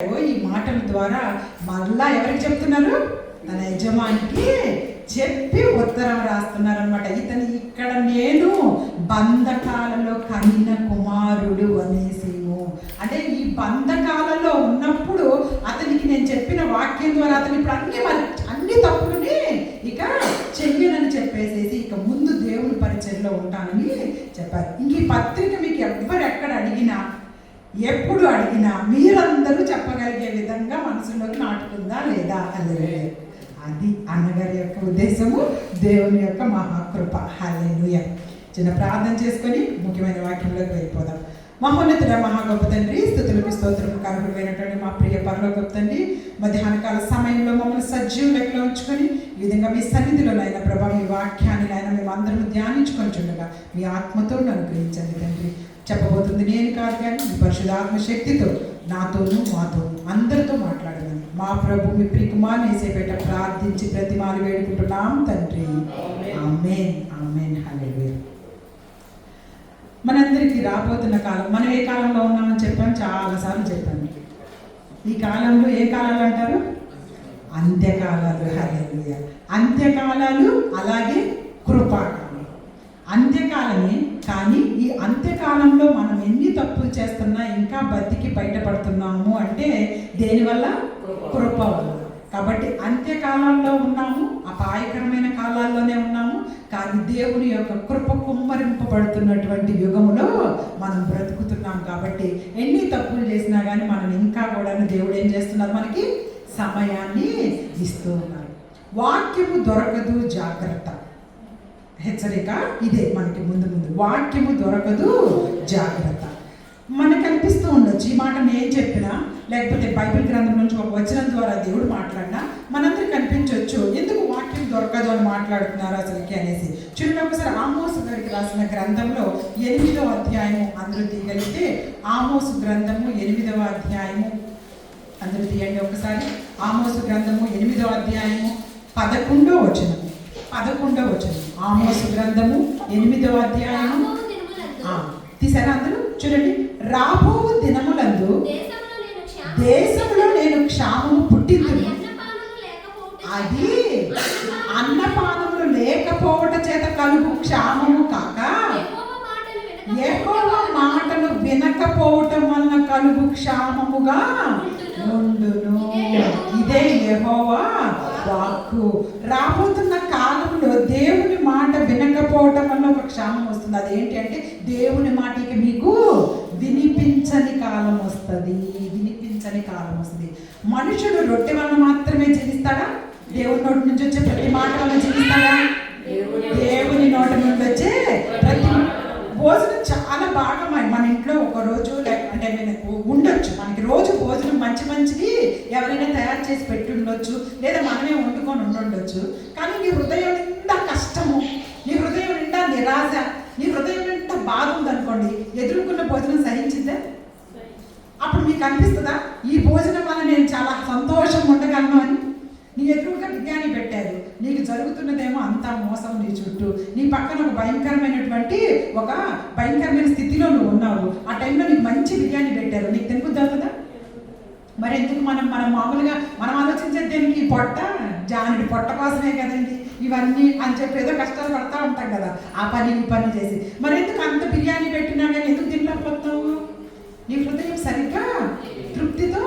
ఈ మాటల ద్వారా మళ్ళా ఎవరికి చెప్తున్నారు? తన యజమానికి చెప్పి ఉత్తరం రాస్తున్నారు అనమాట. ఇతను ఇక్కడ నేను బంధకాలలో కనిన కుమారుడు అనేసిను. అంటే ఈ బంధకాలలో ఉన్నప్పుడు అతనికి నేను చెప్పిన వాక్యం ద్వారా అతను ఇప్పుడు అన్ని తప్పులని ఇక చెయ్యనని చెప్పేసేసి ఇక ముందు దేవుని పరిచయంలో ఉంటానని చెప్పారు. ఇంక ఈ పత్రిక మీకు ఎక్కడ అడిగినా ఎప్పుడు అడిగినా మీరందరూ చెప్పగలిగే విధంగా మనసులోకి నాటుకుందా లేదా హల్లెలూయా. అది అన్నగారి యొక్క ఉద్దేశము, దేవుని యొక్క మహాకృప. హల్లెలూయా. చిన్న ప్రార్థన చేసుకొని ముఖ్యమైన వాక్యంలోకి వెళ్ళిపోదాం. మహోన్నతుడ మహాగొప్ప తండ్రి, స్తుతులకు స్తోత్రము కనుగొనైనటువంటి మా ప్రియ పరలోకపు తండ్రి, మధ్యాహ్నకాల సమయంలో మమ్మల్ని సజీవ లెక్కలో ఉంచుకొని ఈ విధంగా మీ సన్నిధిలో నైనా ప్రభా మీ వాక్యాన్ని నైనా మేము అందరం ధ్యానించుకొని చూడగా మీ ఆత్మతో అనుగ్రహించండి తండ్రి. చెప్పబోతుంది నేను కాదు కానీ మీ పరిశుద్ధాత్మ శక్తితో నాతోనూ మాతోనూ అందరితో మాట్లాడమని మా ప్రభు మీ ప్రియకుమార్ యేసేపేట ప్రార్థించి ప్రతిమాలు వేడుకుంటున్నాం తండ్రి. ఆమేన్ ఆమేన్ హల్లెలూయా. మనందరికీ రాబోతున్న కాలం, మనం ఏ కాలంలో ఉన్నామని చెప్పాను, చాలాసార్లు చెప్పాను. ఈ కాలంలో ఏ కాలాలు అంటారు? అంత్యకాలాలు. హల్లెలూయా. అంత్యకాలాలు అలాగే కృపాకాలం. అంత్యకాలమే, కానీ ఈ అంత్యకాలంలో మనం ఎన్ని తప్పులు చేస్తున్నా ఇంకా బతికి బయటపడుతున్నాము అంటే దేనివల్ల? కృప వల్ల. కాబట్టి అంత్యకాలంలో ఉన్నాము, అపాయకరమైన కాలాల్లోనే ఉన్నాము, కానీ దేవుని యొక్క కృప కుమ్మరింపబడుతున్నటువంటి యుగంలో మనం బ్రతుకుతున్నాం. కాబట్టి ఎన్ని తప్పులు చేసినా కానీ మనం ఇంకా కూడా దేవుడు ఏం చేస్తున్నారు? మనకి సమయాన్ని ఇస్తూ ఉన్నారు. వాక్యము దొరకదు, జాగ్రత్త. హెచ్చరిక ఇదే మనకి ముందు వాక్యము దొరకదు, జాగ్రత్త. మనకు అనిపిస్తూ ఉండొచ్చు ఈ మాట నేను చెప్పినా, లేకపోతే బైబిల్ గ్రంథం నుంచి ఒక వచనం ద్వారా దేవుడు మాట్లాడినా మనందరికి అనిపించవచ్చు ఎందుకు వాక్యం దొరకదు అని మాట్లాడుతున్నారు అసలుకి అనేసి. చూడండి ఒకసారి ఆమోసు గారికి రాసిన గ్రంథంలో 8వ అధ్యాయము అందరూ తీయగలిగితే, ఆమోసు గ్రంథము 8వ అధ్యాయము అందరూ తీయండి ఒకసారి. ఆమోసు గ్రంథము 8వ అధ్యాయము 11వ వచనం. ఆమోసు గ్రంథము 8వ అధ్యాయం తీసారా అందరూ? చూడండి. రాబో దినములందు దేశంలో నేను క్షామము పుట్టింది, అది అన్నపానములు లేకపోవట చేత కలుగు క్షామము కాక యెహోవా మాటలు వినకపోవటం వలన కలుగు క్షామముగా ఉండును. ఇదే యెహోవా వాక్కు. రాబోతున్న కాలంలో దేవుని మాట వినకపోవటం వల్ల ఒక క్షామం వస్తుంది. అదేంటి అంటే దేవుని మాటకి మీకు వినిపించని కాలం వస్తుంది. మనుషుడు రొట్టె వల్ల మాత్రమే జీవిస్తాడా? దేవుని నోటి నుంచి వచ్చే ప్రతి మాట వల్ల జీవిస్తాడా? దేవుని నోటి నుండి వచ్చే ప్రతి భోజనం చాలా బాగా మన ఇంట్లో ఒక రోజు అంటే ఉండొచ్చు, మనకి రోజు భోజనం మంచిది ఎవరైనా తయారు చేసి పెట్టి ఉండొచ్చు, లేదా మనమే వండుకొని ఉండొచ్చు. కానీ నీ హృదయం నిండా కష్టము, నీ హృదయం నిండా నిరాశ, నీ హృదయం నిండా బాధ ఉందనుకోండి, ఎదుర్కొన్న భోజనం సహించిందా? అప్పుడు మీకు అనిపిస్తుందా ఈ భోజనం వల్ల నేను చాలా సంతోషం ఉండగలను అని? నీ ఎదురుగా బిర్యానీ పెట్టారు, నీకు జరుగుతున్నదేమో అంతా మోసం నీ చుట్టూ, నీ పక్కన ఒక భయంకరమైన స్థితిలో నువ్వు ఉన్నావు. ఆ టైంలో నీకు మంచి బిర్యానీ పెట్టారు, నీకు తినబుద్ధి అవుతుందా? మరి ఎందుకు మనం మామూలుగా మనం ఆలోచించేది దేనికి? జానుడి పొట్ట కోసమే కదండి ఇవన్నీ అని చెప్పి ఏదో కష్టాలు పడతా ఉంటాం కదా, ఆ పని ఈ పని చేసి. మరి ఎందుకు అంత బిర్యానీ పెట్టినా కానీ ఎందుకు తినలేకపోతావు? నీ హృదయం సరిగ్గా తృప్తితో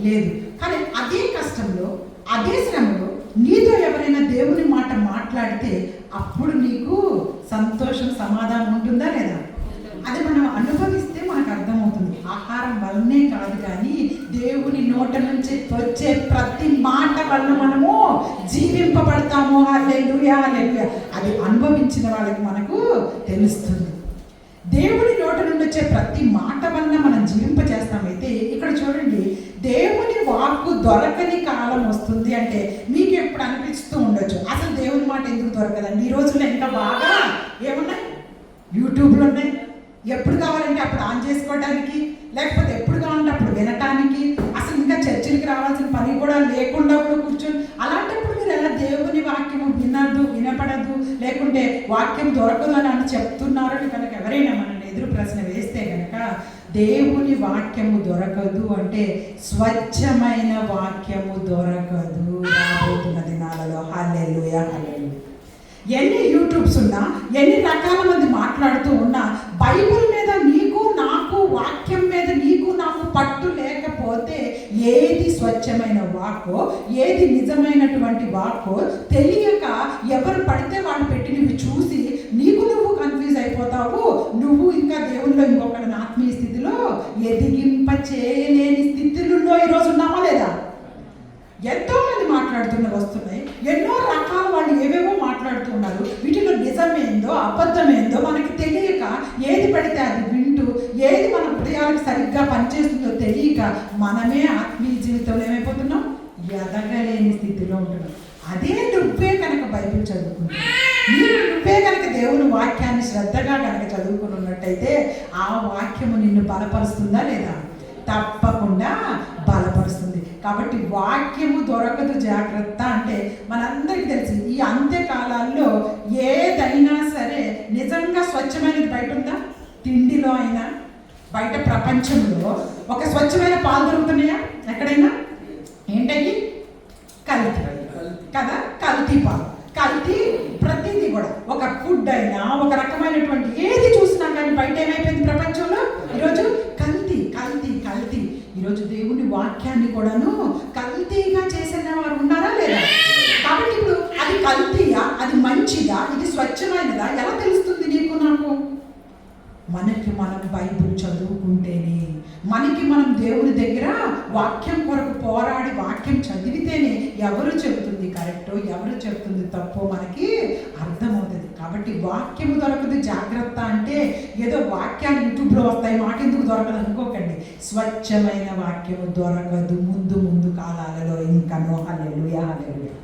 లేదు. కానీ అదే కష్టంలో, అదే శ్రమలో నీతో ఎవరైనా దేవుని మాట మాట్లాడితే అప్పుడు నీకు సంతోషం, సమాధానం ఉంటుందా లేదా? అది మనం అనుభవిస్తే మనకు అర్థమవుతుంది. ఆహారం వల్లనే కాదు కానీ దేవుని నోట నుంచి వచ్చే ప్రతి మాట వల్ల మనము జీవింపబడతాము. హల్లెలూయా హల్లెలూయా. అది అనుభవించిన వాళ్ళకి మనకు తెలుస్తుంది. దేవుని నోట నుండి వచ్చే ప్రతి మాట వల్ల మనం జీవింపజేస్తామైతే ఇక్కడ చూడండి, దేవుని వాక్కు దొరకని కాలం వస్తుంది అంటే మీకు ఎప్పుడు అనిపిస్తూ ఉండొచ్చు అసలు దేవుని మాట ఎందుకు దొరకదండి? ఈ రోజుల్లో ఇంకా బాగా ఏమున్నాయి, యూట్యూబ్లు ఉన్నాయి, ఎప్పుడు కావాలంటే అప్పుడు ఆన్ చేసుకోవడానికి, లేకపోతే ఎప్పుడు కావాలంటే అప్పుడు వినటానికి, అసలు ఇంకా చర్చికి రావాల్సిన పని కూడా లేకుండా కూడా కూర్చొని. అలాంటప్పుడు మీరు ఎలా దేవుని వాక్యం వినపడదు లేకుంటే వాక్యం దొరకదు అని చెప్తున్నారు కనుక ఎవరైనా మనల్ని ఎదురు ప్రశ్న వేస్తే కనుక దేవుని వాక్యము దొరకదు అంటే స్వచ్ఛమైన వాక్యము దొరకదు రాబోతున్న దినాలలో. హల్లెలూయా, హల్లెలూయా. ఎన్ని యూట్యూబ్స్ ఉన్నా, ఎన్ని రకాల మంది మాట్లాడుతూ ఉన్నా, బైబిల్ మీద నీకు నాకు, వాక్యం మీద నీకు నాకు పట్టు లేకపోతే ఏది స్వచ్ఛమైన వాక్కో, ఏది నిజమైనటువంటి వాక్కో తెలియక ఎవరు పడితే వాళ్ళు పెట్టినవి చూసి నీకు నువ్వు కన్ఫ్యూజ్ అయిపోతావు. నువ్వు ఇంకా దేవుల్లో ఇంకొకటి ఆత్మీయ స్థితిలో ఎదిగింప చేయలేని స్థితిలో ఈరోజు ఉన్నామా లేదా? ఎంతో మంది మాట్లాడుతున్న వస్తున్నాయి, ఎన్నో రకాల వాళ్ళు ఏవేవో మాట్లాడుతున్నారు. వీటిలో నిజమేందో అబద్ధమేందో మనకి తెలియక ఏది పడితే అది వింటూ, ఏది మన హృదయాలకు సరిగ్గా పనిచేస్తుందో తెలియక మనమే ఆత్మీయ జీవితంలో ఏమైపోతున్నాం? ఎదగలేని స్థితిలో ఉంటున్నాం. అదే నువ్వే కనుక బైబిల్ చదువుకుంటున్నావు, నువ్వే కనుక దేవుని వాక్యాన్ని శ్రద్ధగా కనుక చదువుకుని ఉన్నట్టయితే ఆ వాక్యము నిన్ను బలపరుస్తుందా లేదా? తప్పకుండా బలపరుస్తుంది. కాబట్టి వాక్యము దొరకదు, జాగ్రత్త. అంటే మనందరికీ తెలిసి ఈ అంత్యకాలాల్లో ఏదైనా సరే నిజంగా స్వచ్ఛమైనది బయట ఉందా? తిండిలో అయినా, బయట ప్రపంచంలో ఒక స్వచ్ఛమైన పాలు దొరుకుతున్నాయా ఎక్కడైనా? ఏంటది? కల్తీ కదా, కల్తీ పాలు, కల్తీ ప్రతిదీ కూడా. ఒక ఫుడ్ అయినా, ఒక రకమైనటువంటి ఏది చూసినా కానీ బయట ఏమైపోయింది ప్రపంచంలో ఈరోజు? కల్తీ, కల్తీ, కల్తీ. ఈరోజు దేవుని వాక్యాన్ని కూడాను కల్తీగా చేసిన వారు ఉన్నారా లేదా? కాబట్టి ఇప్పుడు అది కల్తీయా, అది మంచిదా, ఇది స్వచ్ఛమైనదా ఎలా తెలుస్తుంది నీకు నాకు? మనకి మనం బైబిల్ చదువుకుంటేనే, మనకి మనం దేవుని దగ్గర వాక్యం కొరకు పోరాడి వాక్యం చదివితేనే ఎవరు చెబుతుంది కరెక్టో, ఎవరు చెబుతుంది తప్పో మనకి అర్థమవుతుంది. కాబట్టి వాక్యము దొరకదు, జాగ్రత్త. అంటే ఏదో వాక్యాలు యూట్యూబ్లో వస్తాయి, మాకెందుకు దొరకదు అనుకోకండి. స్వచ్ఛమైన వాక్యము దొరకదు ముందు ముందు కాలాలలో ఇంకనో. హల్లెలూయా, హల్లెలూయా.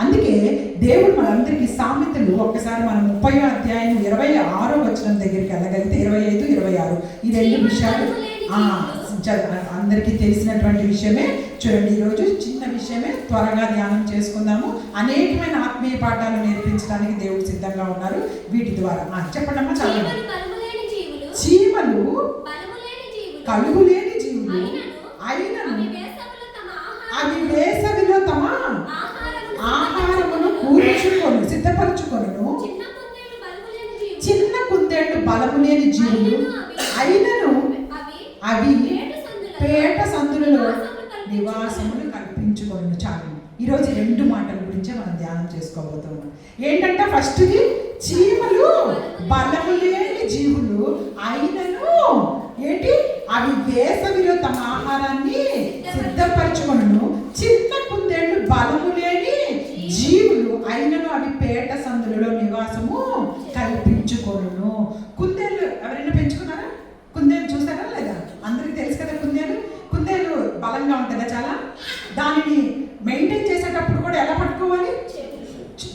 అందుకే దేవుడు మనందరికీ సామెతలు, ఒక్కసారి మనం 30వ అధ్యాయం 26వ వచనం దగ్గరికి వెళ్ళగలిగితే 25, 26 ఈ రెండు విషయాలు అందరికీ తెలిసినటువంటి విషయమే. చూడండి, ఈరోజు చిన్న విషయమే, త్వరగా ధ్యానం చేసుకుందాము. అనేకమైన ఆత్మీయ పాఠాలు నేర్పించడానికి దేవుడు సిద్ధంగా ఉన్నారు వీటి ద్వారా. చెప్పండమ్మా. చాలా చీమలు కలుగులేని జీవులు అయినను అవి వేసవిలో తమ ఆహారమును కూర్చుకొని సిద్ధపరచుకొనును. చిన్న కుందేళ్లు బలము లేని జీవులు అయినను అవి పేట సందులలో నివాసములు కల్పించుకొనును. చాలు. ఈరోజు రెండు మాటల గురించే మనం ధ్యానం చేసుకోబోతున్నాం. ఏంటంటే ఫస్ట్ది, చీమలు బలము లేని జీవులు అయినను ఏంటి? అవి వేసవిలో తమ ఆహారాన్ని సిద్ధపరచుకొనును. చిన్న కుందేళ్లు బలము లేని జీవులు అయినను అవి పేట సందులలో నివాసము కల్పించుకొనును. కుందేళ్ళు ఎవరైనా పెంచుకున్నారా? కుందేలు చూసారా లేదా? అందరికీ తెలుసు కదా కుందేలు. కుందేలు బలంగా ఉంటుందా చాలా? దానిని మెయింటైన్ చేసేటప్పుడు కూడా ఎలా పట్టుకోవాలి?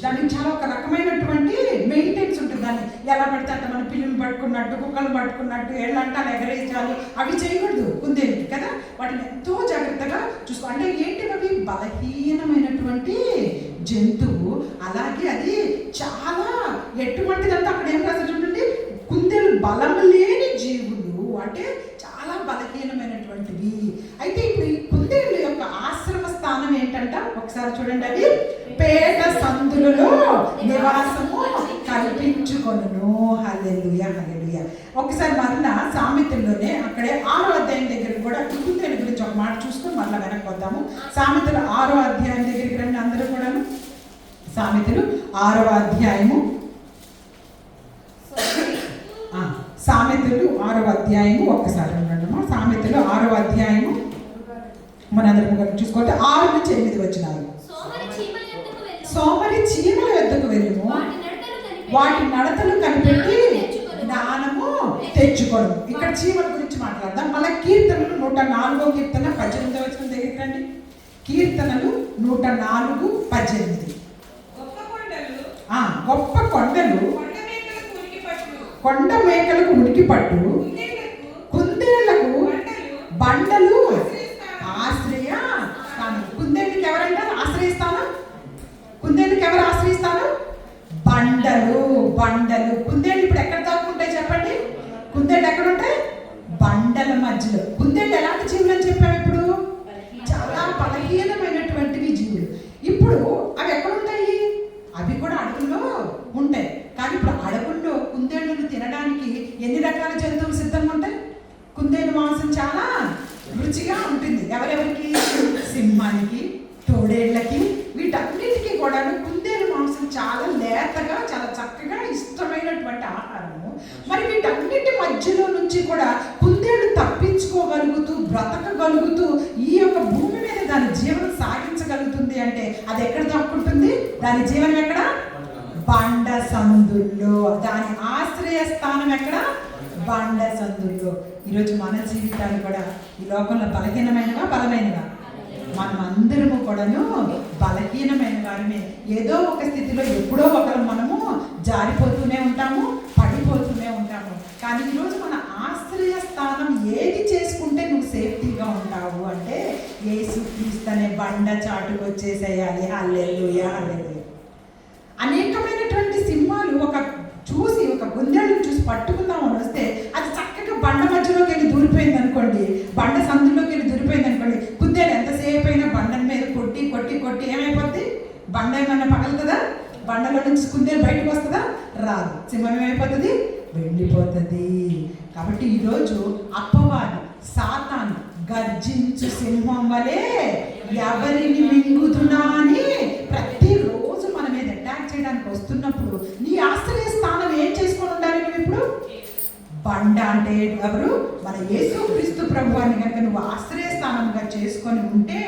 దానికి చాలా ఒక రకమైనటువంటి మెయింటెనెన్స్ ఉంటుంది. దాన్ని ఎలా పడితే అంత మన పిల్లలు పట్టుకున్నట్టు, కుక్కలు పట్టుకున్నట్టు, ఏళ్ళంటాలు ఎగరేయించాలి, అవి చేయకూడదు కుందేలుకి కదా. వాటిని ఎంతో జాగ్రత్తగా చూసుకో. అంటే ఏంటి? అవి బలహీనమైనటువంటి జంతువు. అలాగే అది చాలా ఎటువంటిదంతా అక్కడ ఏం రాసి చూడండి, కుందేలు బలము లేని జీవులు అంటే చాలా బలహీనమైనటువంటివి. అయితే ఇప్పుడు ఈ కుందేలు యొక్క ఆశ్రమ స్థానం ఏంటంట? ఒకసారి చూడండి, అది పేట సందులలో నివాసము కల్పించుకొనును. హల్లెలూయా, హల్లెలూయా. ఒకసారి మరలా సామెతల్లోనే అక్కడే 6వ అధ్యాయం దగ్గర కూడా కుందేలు గురించి ఒక మాట చూసుకొని మళ్ళీ వెనక్కి వద్దాము. సామెతలు 6వ అధ్యాయం దగ్గరికి రండి అందరూ కూడాను. సామెతలు 6వ అధ్యాయము, సామెతలు 6వ అధ్యాయము ఒక్కసారి ఉండమ్మా. సామెతలు 6వ అధ్యాయము మనందరం చూసుకోవాలి. 6 నుంచి 8 వచనాలు. సోమరి చీమల యొద్దకు వెళ్ళుము, వాటి నడతలు కనిపెట్టి జ్ఞానము తెచ్చుకోవడం. ఇక్కడ చీమల గురించి మాట్లాడదాం. మళ్ళీ కీర్తనలు 104వ కీర్తన 18వ వచనం దగ్గరికి రండి. కీర్తనలు 104, 18. గొప్ప కొండలు కొండ మేకలకు ఉనికి పట్టు, కుందేళ్లకు బండలు ఆశ్రయ స్థానం. కుందేళ్ళకి ఎవరంటారు ఆశ్రయిస్తాను? కుందేళ్ళకి ఎవరు ఆశ్రయిస్తారు? బండలు, బండలు. కుందేళ్ళు ఇప్పుడు ఎక్కడ దాక్కుంటాయి చెప్పండి? కుందేళ్ళు ఎక్కడ ఉంటాయి? బండల మధ్యలో. కుందేళ్ళు ఎలాంటి జీవులు అని చెప్పాము ఇప్పుడు? చాలా బలహీనమైనటువంటివి జీవులు. ఇప్పుడు అవి ఎక్కడ ఉంటాయి? అవి కూడా అడవుల్లో ఉంటాయి. కానీ ఇప్పుడు అడవుల్లో కుందేళ్ళను తినడానికి ఎన్ని రకాల జంతువులు సిద్ధంగా ఉంటాయి? కుందేలు మాంసం చాలా రుచిగా ఉంటుంది. ఎవరెవరికి? సింహానికి, తోడేళ్లకి, వీటన్నిటికీ కూడా కుందేలు మాంసం చాలా లేతగా, చాలా చక్కగా ఇష్టమైనటువంటి ఆహారము. మరి వీటన్నిటి మధ్యలో నుంచి కూడా కుందేలు తప్పించుకోగలుగుతూ, బ్రతకగలుగుతూ ఈ యొక్క భూమి మీద దాని జీవనం సాగించగలుగుతుంది అంటే అది ఎక్కడ దాక్కుంటుంది? దాని జీవనం ఎక్కడ? బండ సందుల్లో. దాని ఆశ్రయ స్థానం ఎక్కడ? బండ సందుల్లో. ఈరోజు మన జీవితాలు కూడా ఈ లోకంలో బలహీనమైనవా బలమైనవా? మనం అందరము కూడాను బలహీనమైన వారమే. ఏదో ఒక స్థితిలో ఎప్పుడో ఒకరు మనము జారిపోతూనే ఉంటాము, పడిపోతూనే ఉంటాము. కానీ ఈరోజు మన ఆశ్రయ స్థానం ఏది చేసుకుంటే నువ్వు సేఫ్టీగా ఉంటావు అంటే యేసుక్రీస్తు అనే బండ చాటుకు వచ్చేసేయాలి. హల్లెలూయా, హల్లెలూయా. అనేకమైనటువంటి సింహాలు ఒక కుందేళ్ళను చూసి పట్టుకుందామని వస్తే అది చక్కగా బండ మధ్యలోకి వెళ్ళి దూరిపోయింది అనుకోండి, బండ సందులోకి వెళ్ళి దూరిపోయింది అనుకోండి, కుందేలు ఎంతసేపు అయినా బండ మీద కొట్టి కొట్టి కొట్టి ఏమైపోద్ది? బండ ఏమన్నా పగలుతుందా? బండలో నుంచి కుందేలు బయటకు వస్తుందా? రాదు. సింహం ఏమైపోతుంది? వెళ్ళిపోతుంది. కాబట్టి ఈరోజు అపవాది సాతాను గర్జించు సింహం వలె ఎవరిని మింగుతున్నా అని ప్రతిరోజు మన మీద అటాక్ చేయడానికి వస్తున్నప్పుడు నీ ఆశ్రయ స్థానం ఏం చేసుకొని ఉండాలి? నువ్వు ఇప్పుడు బండ అంటే ఎవరు? మన యేసుక్రీస్తు ప్రభువాన్ని కనుక నువ్వు ఆశ్రయ స్థానంగా చేసుకొని ఉంటే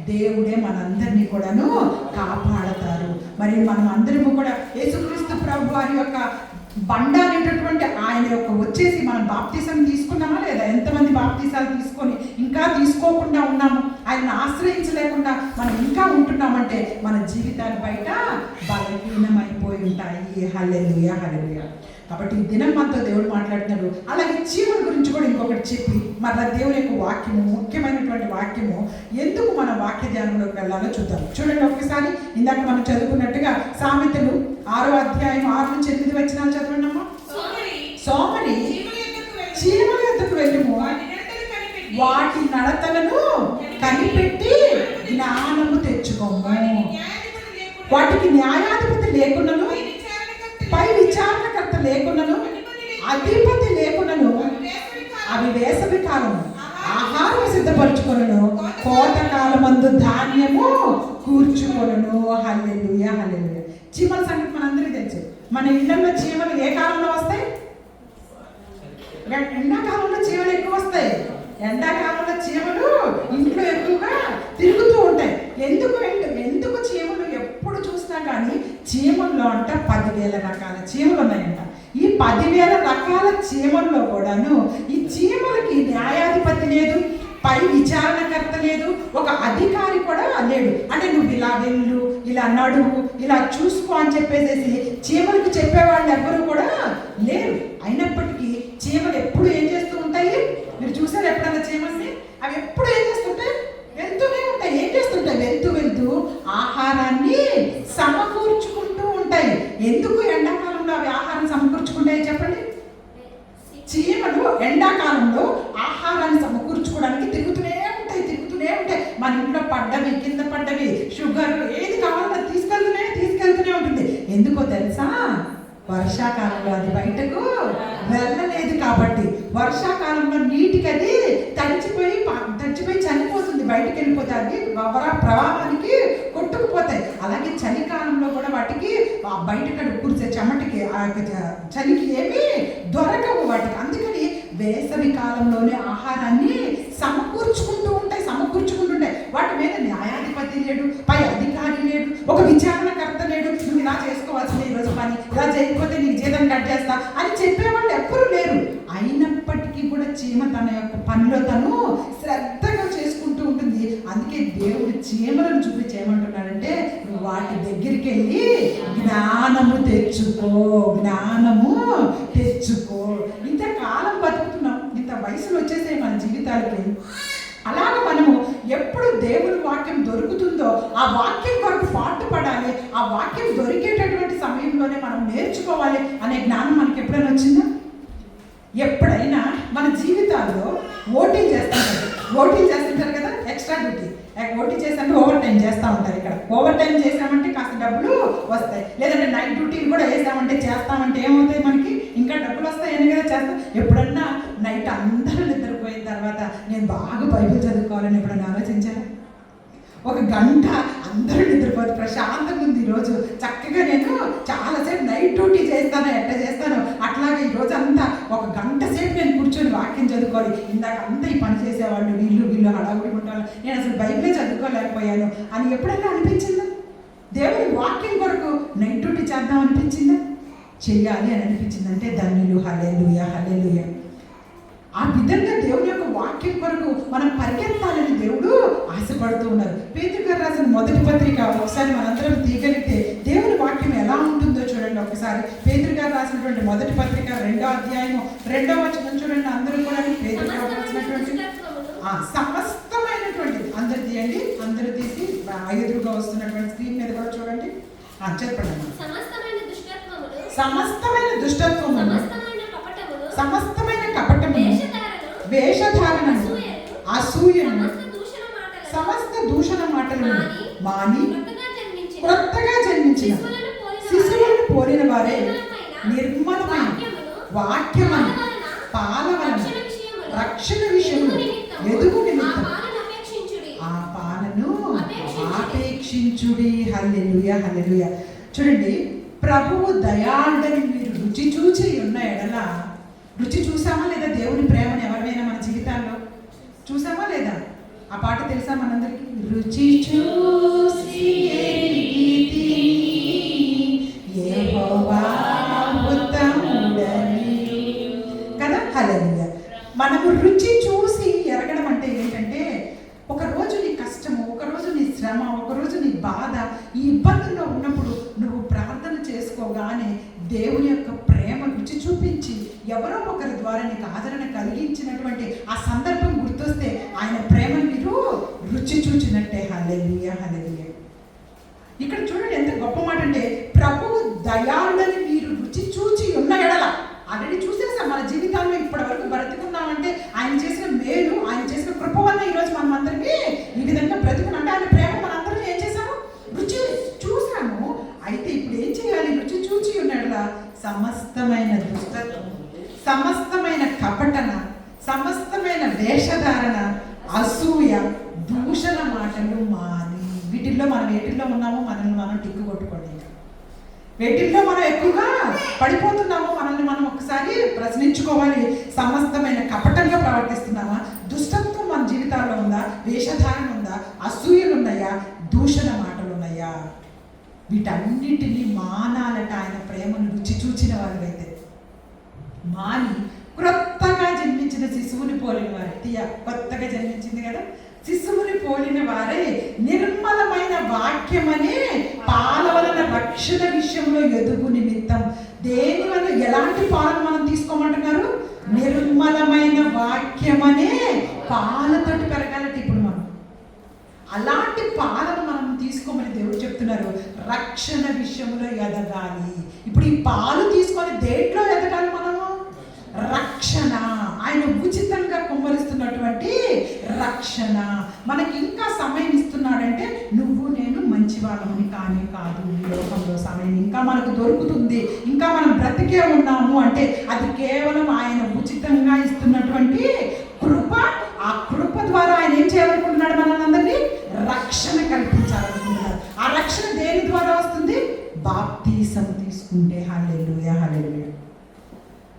దేవుడే మనందరినీ కూడాను కాపాడతారు. మరి మనం అందరము కూడా యేసుక్రీస్తు ప్రభువారి యొక్క బండ అనేటటువంటి ఆయన యొక్క వచ్చేసి మనం బాప్తిసం తీసుకున్నామా లేదా? ఎంతమంది బాప్తిసాలు తీసుకొని ఇంకా తీసుకోకుండా ఉన్నాము? ఆయన ఆశ్రయించలేకుండా మనం ఇంకా ఉంటున్నామంటే మన జీవితాలు బయట బలహీనమైపోయి ఉంటాయి. హల్లెలూయా, హల్లెలూయా. కాబట్టి ఈ దినం మనతో దేవుడు మాట్లాడుతున్నాడు. అలాగే చీమల గురించి కూడా ఇంకొకటి చెప్పి మరలా దేవుని యొక్క వాక్యము, ముఖ్యమైనటువంటి వాక్యము, ఎందుకు మన వాక్య ధ్యానంలోకి వెళ్ళాలో చూద్దాం. చూడండి ఒకసారి, ఇందాక మనం చదువుకున్నట్టుగా సామెతలు 6వ అధ్యాయం 6 నుంచి 8 వచనాలు చదవండి అమ్మా. సోమరి చీమల యొద్దకు వెళ్ళుము, వాటి నడతలను కనిపెట్టి జ్ఞానము తెచ్చుకోము. వాటికి న్యాయాధిపతి లేకున్నను, పై విచారణకర్త లేకున్నను, అధిపతి లేకున్నను, అవి వేసవి కాలము ఆహారం సిద్ధపరచుకొనును, కోతకాలమందు ధాన్యము కూర్చుకొనును. హల్లెలూయా, హల్లెలూయా. చీమల సంగతి మనందరికీ తెలుసు. మన ఇళ్లలో చీమలు ఏ కాలంలో వస్తాయి? ఎండాకాలంలో చీమలు ఎక్కువ వస్తాయి. ఎండాకాలంలో చీమలు ఇంట్లో ఎక్కువగా తిరుగుతూ ఉంటాయి. ఎందుకు చీమలు ఎప్పుడు చూసినా కానీ చీమల్లో అంట 10,000 రకాల చీమలు ఉన్నాయంట. ఈ 10,000 రకాల చీమల్లో కూడాను ఈ చీమలకి న్యాయాధిపతి లేదు, పై విచారణకర్త లేదు, ఒక అధికారి కూడా లేడు. అంటే నువ్వు ఇలా వెళ్ళు, ఇలా నడువు, ఇలా చూసుకో అని చెప్పేసి చీమలకు చెప్పేవాళ్ళు ఎవరు కూడా లేరు. అయినప్పటికీ చీమలు ఎప్పుడు ఏం చేస్తూ ఉంటాయి? మీరు చూసారు ఎప్పుడన్నా చీమల్ని? అవి ఎప్పుడు ఏం చేస్తుంటాయి? వెళ్తూనే ఉంటాయి. ఏం చేస్తుంటాయి? వెళ్తూ ఆహారాన్ని సమకూర్చుకుంటూ ఉంటాయి. ఎందుకు ఎండాకాలంలో అవి ఆహారం సమకూర్చుకుంటాయి చెప్పండి? చీమలు ఎండాకాలంలో ఆహారాన్ని సమకూర్చుకోవడానికి తిరుగుతూనే ఉంటాయి. మన ఇంట్లో పడ్డవి, కింద పడ్డవి, షుగర్ ఏది కావాలో తీసుకెళ్తూనే ఉంటుంది. ఎందుకో తెలుసా? వర్షాకాలంలో అది బయటకు వెళ్ళలేదు కాబట్టి. వర్షాకాలంలో నీటికి అది తడిచిపోయి చనిపోతుంది, బయటకు వెళ్ళిపోతే అది ప్రవాహానికి కొట్టుకుపోతాయి. అలాగే చలికాలంలో కూడా వాటికి బయట కురిసే చెమటికి చలికి ఏమీ దొరకవు వాటికి. అందుకని వేసవి కాలంలోనే ఆహారాన్ని సమకూర్చుకుంటుంటాయి. వాటి మీద న్యాయాధిపతి లేడు, పై అధికారి లేడు, ఒక విచారణకర్త లేడు. నువ్వు ఇలా చేసుకోవాల్సింది ఈరోజు పని, ఇలా చేయకపోతే నీకు జీతం కట్ చేస్తా అని చెప్పేవాళ్ళు ఎవ్వరూ లేరు. అయినప్పటికీ కూడా చీమ తన యొక్క పనిలో తను శ్రద్ధగా చేసుకుంటూ ఉంటుంది. అందుకే దేవుడు చీమలను చూపించి ఏమంటున్నాడంటే, నువ్వు వాటి దగ్గరికి వెళ్ళి జ్ఞానము తెచ్చుకో. ఇంతకాలం బతుకుతున్నాం, ఇంత వయసులో వచ్చేసే మన జీవితాలకి. అలాగ మనము ఎప్పుడు దేవుని వాక్యం దొరుకుతుందో ఆ వాక్యం కొరకు పాటుపడాలి. ఆ వాక్యం దొరికేటటువంటి సమయంలోనే మనం నేర్చుకోవాలి అనే జ్ఞానం మనకి ఎప్పుడైనా వచ్చిందా? ఎప్పుడైనా మన జీవితాల్లో ఓటీలు చేస్తుంటారు కదా, ఎక్స్ట్రా డ్యూటీ. ఓటీ చేస్తుంటే ఓవర్ టైం చేస్తూ ఉంటారు. ఇక్కడ ఓవర్ టైం చేసామంటే కాస్త డబ్బులు వస్తాయి, లేదంటే నైట్ డ్యూటీలు కూడా వేసామంటే చేస్తామంటే ఏమవుతాయి, మనకి ఇంకా డబ్బులు వస్తాయని కదా చేస్తాం. ఎప్పుడన్నా నైట్ అందరూ నిద్రపోయిన తర్వాత నేను బాగా బైబిల్ చదువుకోవాలని ఎప్పుడన్నా ఆలోచించాను. ఒక గంట అందరూ నిద్రపోతే ప్రశాంతంగా ఉంది ఈరోజు, చక్కగా నేను చాలాసేపు నైట్ డ్యూటీ చేస్తాను, ఎట్లా చేస్తాను అట్లాగే ఈరోజు అంతా ఒక గంట సేపు నేను కూర్చొని వాక్యం చదువుకోవాలి. ఇందాక అంతా ఈ పని చేసేవాళ్ళు వీళ్ళు హడావుడి ఉంటారు, నేను అసలు బైబిలే చదువుకోలేకపోయాను అని ఎప్పుడైనా అనిపించిందా? దేవుని వాక్యం కొరకు నైట్ డ్యూటీ చేద్దాం అనిపించిందా? చెయ్యాలి అని అనిపించిందంటే ధన్యులు. హల్లెలూయా, హల్లెలూయా. ఆ విధంగా దేవుని యొక్క వాక్యం కొరకు మనం పరిగెత్తాలని దేవుడు ఆశపడుతూ ఉన్నారు. పేతురు గారు రాసిన మొదటి పత్రిక ఒకసారి మనందరం తీయగలిగితే దేవుని వాక్యం ఎలా ఉంటుందో చూడండి. ఒకసారి పేతురు గారు రాసినటువంటి మొదటి పత్రిక 2వ అధ్యాయము 2వ వచనం చూడండి. అందరూ కూడా పేతురు గారు రాసినటువంటి సమస్తమైనటువంటిది అందరు తీయండి, అందరూ తీసి ఎదురుగా వస్తున్నటువంటి స్క్రీన్ మీద కూడా చూడండి. చెప్పండి. సమస్తమైన దుష్టత్వము, సమస్తమైన కపటము, వేషధారణను, అసూయను, సమస్త దూషణ మాటలను మాని కొత్తగా జన్మించిన శిశువులను పోలిన వారే నిర్మలమైన వాక్యమని పాల వలన రక్షణ విషయంలో ఎదుగు నిమిత్తం ఆ పాలను ఆపేక్షించుడి. హల్లెలూయా, హల్లెలూయా. చూడండి, ప్రభువు దయాళుడని మీరు రుచి చూచి ఉన్న ఎడల, రుచి చూసామా లేదా దేవుని ప్రేమను ఎవరైనా మన జీవితాల్లో చూసామా లేదా? ఆ పాట తెలుసా మనందరికీ? రుచి చూసి యెహోవా ఉత్తముడని కదా. హల్లెలూయా. మనము రుచి చూసి ఎరగడం అంటే ఏంటంటే, ఒకరోజు నీ కష్టము, ఒకరోజు నీ శ్రమ, ఒకరోజు నీ బాధ, ఈ ఇబ్బందుల్లో ఉన్నప్పుడు నువ్వు ప్రార్థన చేసుకోగానే దేవుని యొక్క ప్రేమ రుచి చూపించి ఎవరో ఒకరి ద్వారా నీకు ఆదరణ కలిగించినటువంటి ఆ సందర్భం గుర్తొస్తే ఆయన ప్రేమను మీరు రుచి చూచినట్టే. హల్లెలూయా, హల్లెలూయా. ఇక్కడ చూడండి ఎంత గొప్ప మాట అంటే, ప్రభువు దయాళుడని మీరు రుచి చూచి ఉన్న ఎడల. ఆల్రెడీ చూసేసాం మన జీవితాల్లో ఇప్పటి వరకు బ్రతుకున్నామంటే ఆయన చేసిన మేలు, ఆయన చేసిన కృప వల్ల ఈరోజు మనం అందరికీ ఈ విధంగా బ్రతుకున్నాం. అంటే ఆయన ప్రేమ మనందరం ఏం చేసాము? రుచి చూసాము. అయితే ఇప్పుడు ఏం చేయాలి? రుచి చూచి ఉన్నాడులా సమస్తమైన దుష్టత్వం, సమస్తమైన కపటన, సమస్తమైన వేషధారణ, అసూయ, దూషణ మాటలు మాని. వీటిల్లో మనం వేటిల్లో ఉన్నామో మనల్ని మనం టిక్కు కొట్టుకోండి. వేటిల్లో మనం ఎక్కువగా పడిపోతున్నామో మనల్ని మనం ఒకసారి ప్రశ్నించుకోవాలి. సమస్తమైన కపటంగా ప్రవర్తిస్తున్నామా? దుష్టత్వం మన జీవితాల్లో ఉందా? వేషధారణ ఉందా? అసూయలు ఉన్నాయా? దూషణ మాటలు ఉన్నాయా? వీటన్నిటినీ మానాలట. ఆయన ప్రేమను రుచి చూచిన వారైతే మాని క్రొత్తగా జన్మించిన శిశువుని పోలిన వారే. కొత్తగా జన్మించింది కదా, శిశువుని పోలిన వారే నిర్మలమైన వాక్యమనే పాల వలన రక్షణ విషయంలో ఎదుగు నిమిత్తం. దేని వల్ల ఎలాంటి పాలను మనం తీసుకోమంటున్నారు? నిర్మలమైన వాక్యమనే పాలతోటి పెరగాలట. ఇప్పుడు మనం అలాంటి పాలను మనం తీసుకోమని దేవుడు చెప్తున్నారు. రక్షణ విషయంలో ఎదగాలి. ఇప్పుడు ఈ పాలు తీసుకొని దేంట్లో ఎదగాలి మనము? రక్షణ. ఆయన ఉచితంగా కుమ్మరిస్తున్నటువంటి రక్షణ. మనకి ఇంకా సమయం ఇస్తున్నాడంటే నువ్వు నేను మంచి వాళ్ళమని కానీ కాదు. ఈ లోకంలో సమయం ఇంకా మనకు దొరుకుతుంది, ఇంకా మనం బ్రతికే ఉన్నాము అంటే అది కేవలం ఆయన ఉచితంగా ఇస్తున్నటువంటి కృప. ఆ కృప ద్వారా ఆయన ఏం చేయాలనుకుంటున్నాడు? మనందరినీ రక్షణ కల్పించాలనుకుంటున్నాడు. ఆ రక్షణ దేని ద్వారా వస్తుంది? బాప్తీసం తీసుకుంటే. హల్లెలూయా, హల్లెలూయా.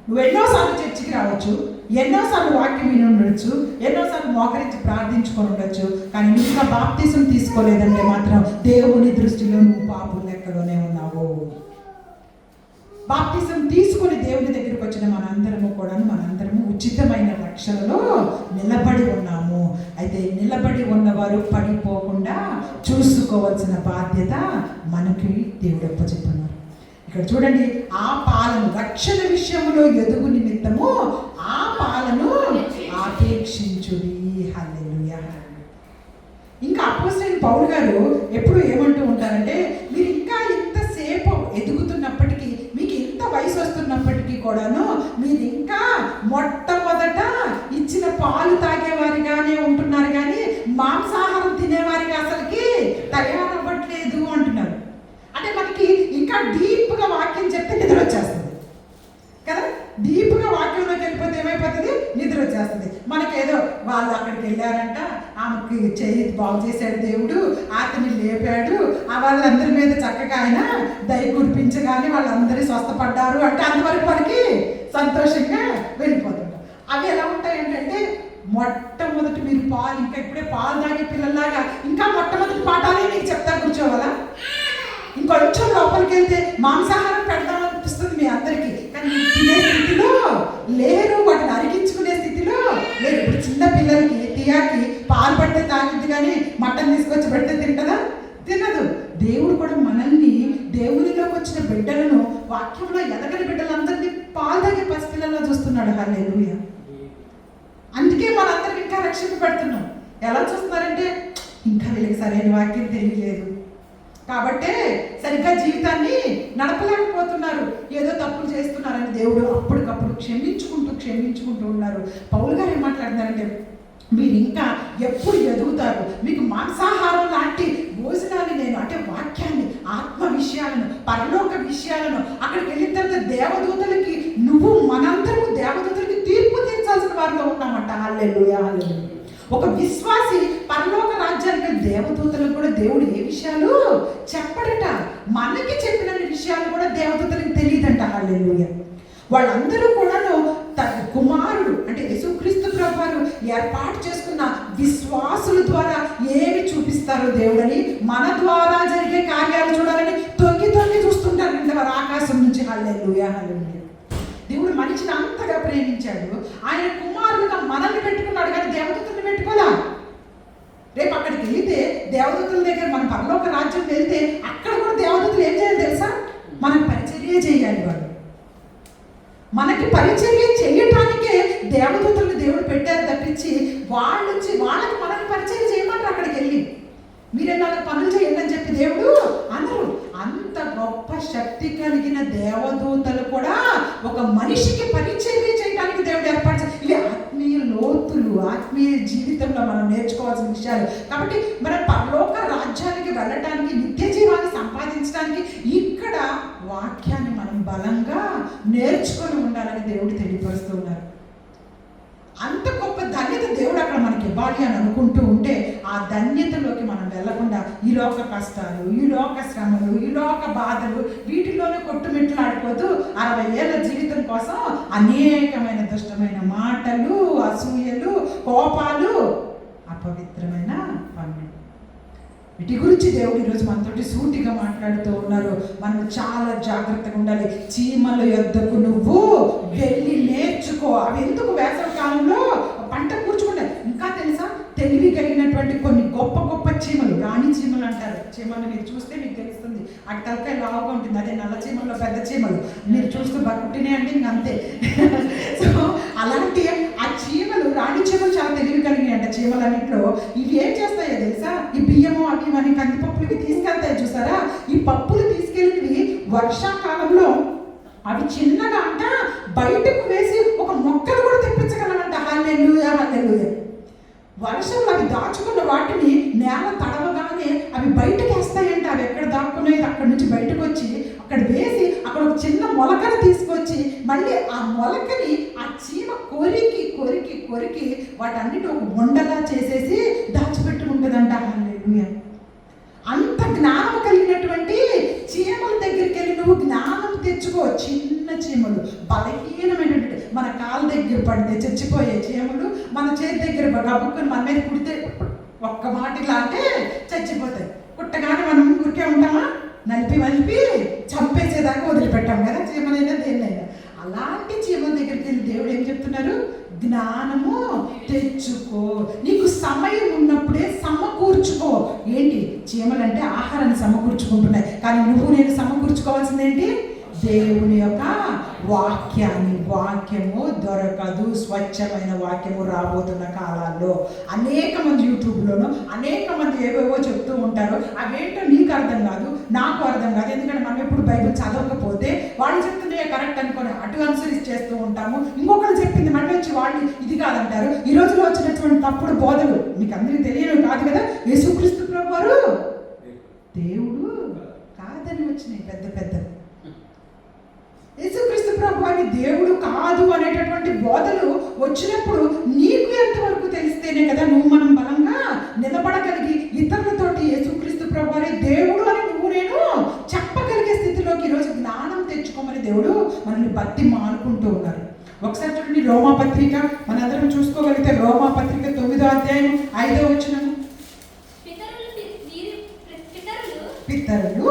నువ్వు ఎన్నోసార్లు చర్చికి రావచ్చు, ఎన్నోసార్లు వాక్యం విని ఉండొచ్చు, ఎన్నోసార్లు మోకరించి ప్రార్థించుకొని ఉండొచ్చు, కానీ నువ్వు ఇంకా బాప్తీసం తీసుకోలేదంటే మాత్రం దేవుని దృష్టిలో నువ్వు పాపుల లెక్కలోనే ఉన్నావు. బాప్తీసం తీసుకొని దేవుని దగ్గరికి వచ్చిన మనందరము ఉచితమైన రక్షణలో నిలబడి ఉన్నాము. అయితే నిలబడి ఉన్నవారు పడిపోకుండా చూసుకోవాల్సిన బాధ్యత మనకి దేవుడు అప్పచెప్పున్నారు. ఇక్కడ చూడండి, ఆ పాలను రక్షణ విషయంలో ఎదుగు నిమిత్తము ఆ పాలను ఆపేక్షించుడి. హల్లెలూయా. ఇంకా అపోస్తలుడైన పౌలు గారు ఎప్పుడు ఏమంటూ ఉంటారంటే, మీరు ఇంకా ఇంతసేపు ఎదుగుతున్నప్పటికీ, మీకు ఇంత వయసు వస్తున్నప్పటికీ అయినప్పటికీ కూడాను మీరు ఇంకా మొట్టమొదట ఇచ్చిన పాలు తాగేవారిగానే ఉంటున్నారు, కానీ మాంసాహారం తినేవారిగా అసలుకి తయారవ్వట్లేదు అంటున్నారు. అంటే మనకి ఇంకా డీప్గా వాక్యం చెప్తే నిద్ర వచ్చేస్తుంది కదా. డీప్గా వాక్యంలోకి వెళ్ళిపోతే ఏమైపోతుంది, నిద్ర వచ్చేస్తుంది. మనకేదో వాళ్ళు అక్కడికి వెళ్ళారంట, ఆమెకి చేయి బాగు చేశాడు దేవుడు, అతన్ని లేపాడు, వాళ్ళందరి మీద చక్కగా ఆయన దయ కురిపించగానే వాళ్ళందరూ స్వస్థపడ్డారు అంటే అంతవరకు మనకి సంతోషంగా వెళ్ళిపోతుంటాం. అవి ఎలా ఉంటాయి అంటే మొట్టమొదటి మీరు పాలు, ఇంకా ఇప్పుడే పాలు తాగే పిల్లల్లాగా ఇంకా మొట్టమొదటి పాఠాలే మీకు చెప్తా కూర్చోవాలా. ఇంకొంచెం లోపలికి వెళ్తే మాంసాహారం పెడదామనిపిస్తుంది మీ అందరికీ, కానీ తినే స్థితిలో లేరు, వాటిని అరిగించుకునే స్థితిలో లేరు. ఇప్పుడు చిన్న పిల్లలకి టియాకి పాలు పడితే తాగిద్ది, కానీ మటన్ తీసుకొచ్చి పెడితే తింటదా? తినదు. దేవుడు కూడా మనల్ని, దేవునిలోకి వచ్చిన బిడ్డలను, వాక్యంలో ఎదగని బిడ్డలందరినీ పాలు తాగే పసిపిల్లల్లో చూస్తున్నాడు. హల్లెలూయా. అందుకే మనందరం ఇంకా రక్షింపబడుతున్నాం. ఎలా చూస్తున్నారంటే ఇంకా వీళ్ళకి సరైన వాక్యం తెలియలేదు కాబట్టే సరిగ్గా జీవితాన్ని నడపలేకపోతున్నారు, ఏదో తప్పులు చేస్తున్నారని దేవుడు అప్పటికప్పుడు క్షమించుకుంటూ ఉన్నారు. పౌలు గారు ఏం మాట్లాడుతున్నారంటే మీరు ఇంకా ఎప్పుడు ఎదుగుతారు, మీకు మాంసాహారం లాంటి భోజనాన్ని నేను, అంటే వాక్యాన్ని, ఆత్మ విషయాలను, పరలోక విషయాలను, అక్కడికి వెళ్ళిన తర్వాత దేవదూతలకి, నువ్వు మనందరూ దేవదూతలకి తీర్పు తీర్చాల్సిన వారిలో ఉన్నామంట. హల్లెలూయా, హల్లెలూయా. ఒక విశ్వాసి పరలోక రాజ్యానికి దేవదూతలకు కూడా దేవుడు ఏ విషయాలు చెప్పడట, మనకి చెప్పిన విషయాలు కూడా దేవదూతలకు తెలియదంట. హల్లెలూయా. వాళ్ళందరూ కూడాను కుమారుడు అంటే యేసుక్రీస్తు ప్రభువారు ఏర్పాటు చేసుకున్న విశ్వాసుల ద్వారా ఏమి చూపిస్తారో దేవుడని, మన ద్వారా జరిగే కార్యాలు చూడాలని తొంగి చూస్తుంటారు వారు ఆకాశం నుంచి. హల్లెలూయా, హల్లెలూయా. దేవుడు మనిషిని అంతగా ప్రేమించాడు, ఆయన కుమారులుగా మనల్ని పెట్టుకున్నాడు, కానీ దేవదూతల్ని పెట్టుకోలా. రేపు అక్కడికి వెళితే దేవదూతల దగ్గర, మన పరలోక రాజ్యం వెళ్తే అక్కడ కూడా దేవదూతలు ఏం చేయాలి తెలుసా? మనకు పరిచర్య చేయాలి. వాళ్ళు మనకి పరిచర్య చేయటానికే దేవదూతలను దేవుడు పెట్టారు తప్పించి వాళ్ళకి మనల్ని పరిచర్య చేయమంటారు. అక్కడికి వెళ్ళి మీరేలాగా పనులు చేయండి అని చెప్పి దేవుడు అనరు. అంత గొప్ప శక్తి కలిగిన దేవదూతలు కూడా ఒక మనిషికి పరిచర్య చేయడానికి దేవుడు ఏర్పాటు చేయాలి. ఇవి ఆత్మీయ లోతులు, ఆత్మీయ జీవితంలో మనం నేర్చుకోవాల్సిన విషయాలు. కాబట్టి మనం పరలోక రాజ్యానికి వెళ్ళటానికి, నిత్య జీవాన్ని సంపాదించడానికి ఇక్కడ వాక్యాన్ని మనం బలంగా నేర్చుకొని ఉండాలని దేవుడు తెలియపరుస్తూ ఉన్నారు. అంత గొప్ప ధన్యత దేవుడు అక్కడ మనకి ఇవ్వాలి అని అనుకుంటూ ఉంటే, ఆ ధన్యతలోకి మనం వెళ్లకుండా ఈ లోక కష్టాలు, ఈ లోక శ్రమలు, ఈ లోక బాధలు, వీటిలోనే కొట్టుమిట్లాడిపోతూ 60 ఏళ్ళ జీవితం కోసం అనేకమైన దుష్టమైన మాటలు, అసూయలు, కోపాలు, అపవిత్రమైన పనులు, వీటి గురించి దేవుడు ఈరోజు మనతోటి సూటిగా మాట్లాడుతూ ఉన్నారు. మనం చాలా జాగ్రత్తగా ఉండాలి. చీమల యొద్దకు నువ్వు వెళ్ళి నేర్చుకో. అవి ఎందుకు వేసవి కాలంలో పంట కూర్చుకుంటాయి. ఇంకా తెలుసా, తెలివి కలిగినటువంటి కొన్ని గొప్ప గొప్ప చీమలు, రాణి చీమలు అంటారు. చీమలు మీరు చూస్తే మీకు తెలుస్తుంది, అటు తలకాయ లావుగా ఉంటుంది. అదే నల్ల చీమల్లో పెద్ద చీమలు మీరు చూస్తూ బక్కుటినే అంటే ఇంక అంతే. సో అలాంటి ఆ చీమలు, రాణి చీమలు చాలా తెలివి కలిగినాయి అంట. చీమలన్నింటిలో ఇవి ఏం చేస్తాయో తెలుసా, ఈ బియ్యము అవి మన కందిపప్పులకి తీసుకెళ్తాయి చూసారా, ఈ పప్పులు తీసుకెళ్ళినవి వర్షాకాలంలో అవి చిన్నగా అంట బయటకు వేసి ఒక మొక్కలు కూడా తెప్పించగలనంట. హల్లెలూయా, హల్లెలూయా. వర్షంలో అవి దాచుకున్న వాటిని నేల తడవగానే అవి బయటకు వేస్తాయంట. అవి ఎక్కడ దాక్కున్నాయి అక్కడి నుంచి బయటకు వచ్చి అక్కడ వేసి అక్కడ ఒక చిన్న మొలకను తీసుకొచ్చి మళ్ళీ ఆ మొలకని ఆ చీమ కొరికి కొరికి కొరికి వాటన్నిటి ఒక ఉండలా చేసేసి దాచిపెట్టుకుంటుందంట. హల్లెలూయా. అంత జ్ఞానం కలిగినటువంటి చీమల దగ్గరికి వెళ్ళి నువ్వు జ్ఞానం తెచ్చుకో. చిన్న చీమలు, బలహీనమైనటువంటి, మన కాళ్ళ దగ్గర పడితే చచ్చిపోయే చీమలు మన చేతి దగ్గర గబుక్కుని మన మీద కుడితే ఒక్క మాటలా అంటే చచ్చిపోతాయి. కుట్టగానే మనం ఊరికే ఉంటామా, నలిపి చంపేసేదాకా వదిలిపెట్టాం కదా చీమలైనా దేన్నైనా. అలాంటి చీమల దగ్గరికి వెళ్ళి దేవుడు ఏం చెప్తున్నారు, జ్ఞానము తెచ్చుకో. నీకు సమయం ఉన్నప్పుడే సమకూర్చుకో. ఏంటి, చీమలంటే ఆహారాన్ని సమకూర్చుకుంటున్నాయి, కానీ నువ్వు నేను సమకూర్చుకోవాల్సింది ఏంటి, దేవుని యొక్క వాక్యము దొరకదు. స్వచ్ఛమైన వాక్యము రాబోతున్న కాలాల్లో అనేక మంది యూట్యూబ్లోనూ అనేక మంది ఏవేవో చెప్తూ ఉంటారు. అవేంటో నీకు అర్థం కాదు, నాకు అర్థం కాదు. ఎందుకంటే మనం ఎప్పుడు బైబిల్ చదవకపోతే వాళ్ళు చెప్తుంటే కరెక్ట్ అనుకొని అటు అనుసరించి చేస్తూ ఉంటాము. ఇంకొకరు చెప్పింది మళ్ళీ వచ్చి వాళ్ళు ఇది కాదంటారు. ఈ రోజులో వచ్చినటువంటి తప్పుడు బోధలు మీకు అందరికీ తెలియదు కాదు కదా. యేసుక్రీస్తు ప్రభువారు దేవుడు కాదని వచ్చినాయి పెద్ద పెద్ద. యేసుక్రీస్తు ప్రభువారి దేవుడు కాదు అనేటటువంటి బోధలు వచ్చినప్పుడు నీకు ఎంతవరకు తెలిస్తేనే కదా మనం బలంగా నిలబడగలిగి ఇతరులతోటి యేసుక్రీస్తు ప్రభువారి దేవుడు అని నేను చెప్పగలిగే స్థితిలోకి ఈరోజు జ్ఞానం తెచ్చుకోమని దేవుడు మనల్ని బట్టి మానుకుంటూ ఉన్నారు. ఒకసారి చూడండి, రోమాపత్రిక మనందరం చూసుకోగలిగితే రోమాపత్రిక 9వ అధ్యాయం 5వ వచనం. పితరులు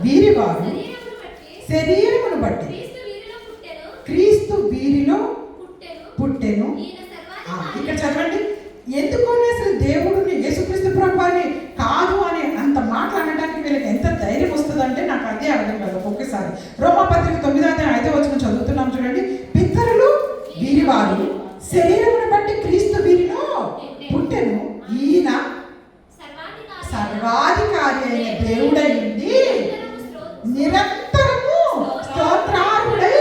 వీరివారు శరీరమును బట్టి క్రీస్తు వీరిలో పుట్టెను. ఇక్కడ చదవండి, ఎందుకని అసలు దేవుడిని యేసుక్రీస్తు ప్రభువారిని కాదు అని అంత మాట్లాడటానికి వీళ్ళకి ఎంత ధైర్యం వస్తుందంటే నాకు అదే అర్థం కాదు. ఒక్కసారి రోమాపత్రిక 9వ అధ్యాయం 5వ వచనం చదువుతున్నాం చూడండి. పితరులు వీరివారు శరీరమును బట్టి క్రీస్తు వీరిలో పుట్టెను. ఈయన సర్వాధికారి అయిన దేవుడైంది నిరంతరము స్తోత్రార్హుడై